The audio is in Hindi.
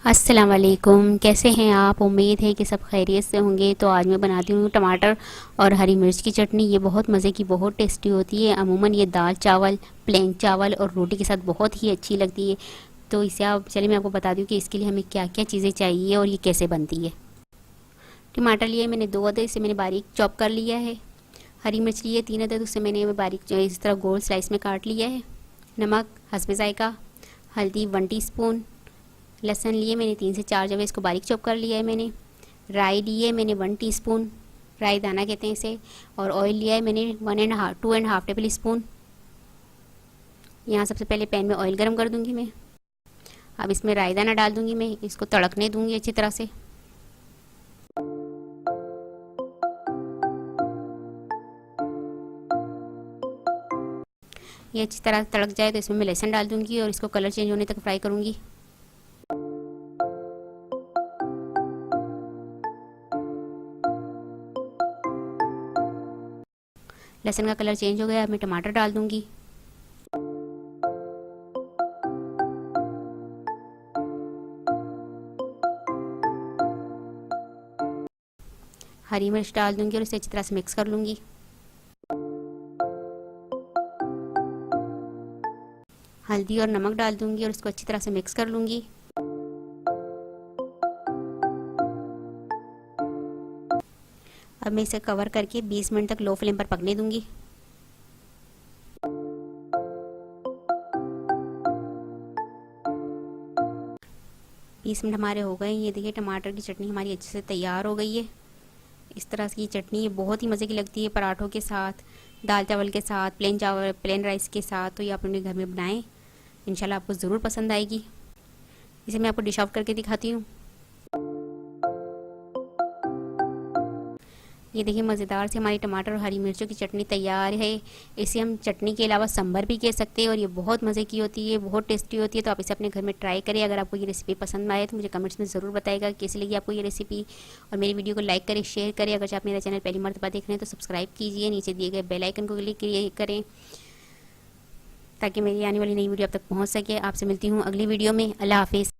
अस्सलाम वालेकुम। कैसे हैं आप? उम्मीद है कि सब खैरियत से होंगे। तो आज मैं बनाती हूँ टमाटर और हरी मिर्च की चटनी। ये बहुत मज़े की, बहुत टेस्टी होती है। अमूमन ये दाल चावल, प्लेन चावल और रोटी के साथ बहुत ही अच्छी लगती है। तो इसे आप चलिए मैं आपको बता दूँ कि इसके लिए हमें क्या क्या चीज़ें चाहिए और ये कैसे बनती है। टमाटर लिए मैंने 2 अदद, इसे मैंने बारीक चॉप कर लिया है। हरी मिर्च लिए 3 अदद, उसे मैंने बारीक इस तरह गोल स्लाइस में काट लिया है। नमक हस्बे ज़ायक़ा, हल्दी 1 टीस्पून, लहसुन लिए मैंने 3 से 4 जगह, इसको बारीक चॉप कर लिया है मैंने। राई लिए मैंने 1 टीस्पून, राई दाना कहते हैं इसे। और ऑयल लिया है मैंने 2.5 टेबल स्पून। यहाँ सबसे पहले पैन में ऑयल गर्म कर दूंगी मैं। अब इसमें राई दाना डाल दूंगी मैं, इसको तड़कने दूंगी अच्छी तरह से। ये अच्छी तरह तड़क जाए तो इसमें मैं लहसुन डाल दूंगी और इसको कलर चेंज होने तक फ्राई करूंगी। लहसुन का कलर चेंज हो गया, अब मैं टमाटर डाल दूंगी। हरी मिर्च डाल दूंगी और इसे अच्छी तरह से मिक्स कर लूंगी। हल्दी और नमक डाल दूंगी और इसको अच्छी तरह से मिक्स कर लूंगी। अब मैं इसे कवर करके 20 मिनट तक लो फ्लेम पर पकने दूंगी। 20 मिनट हमारे हो गए। ये देखिए टमाटर की चटनी हमारी अच्छे से तैयार हो गई है। इस तरह की चटनी ये बहुत ही मज़े की लगती है पराठों के साथ, दाल चावल के साथ, प्लेन चावल, प्लेन राइस के साथ। तो ये आप अपने घर में बनाएं, इंशाल्लाह आपको ज़रूर पसंद आएगी। इसे मैं आपको डिश आउट करके दिखाती हूँ। ये देखिए मज़ेदार से हमारी टमाटर और हरी मिर्चों की चटनी तैयार है। इसे हम चटनी के अलावा सांभर भी कह सकते हैं और ये बहुत मज़े की होती है, बहुत टेस्टी होती है। तो आप इसे अपने घर में ट्राई करें। अगर आपको ये रेसिपी पसंद आए तो मुझे कमेंट्स में ज़रूर बताएगा कैसी लगी आपको ये रेसिपी। और मेरी वीडियो को लाइक करें, शेयर करें। अगर आप मेरा चैनल पहली मर्तबा देख रहे हैं तो सब्सक्राइब कीजिए, नीचे दिए गए बेल आइकन को क्लिक करें ताकि मेरी आने वाली नई वीडियो आप तक पहुँच सके। आपसे मिलती हूँ अगली वीडियो में। अल्लाह हाफिज़।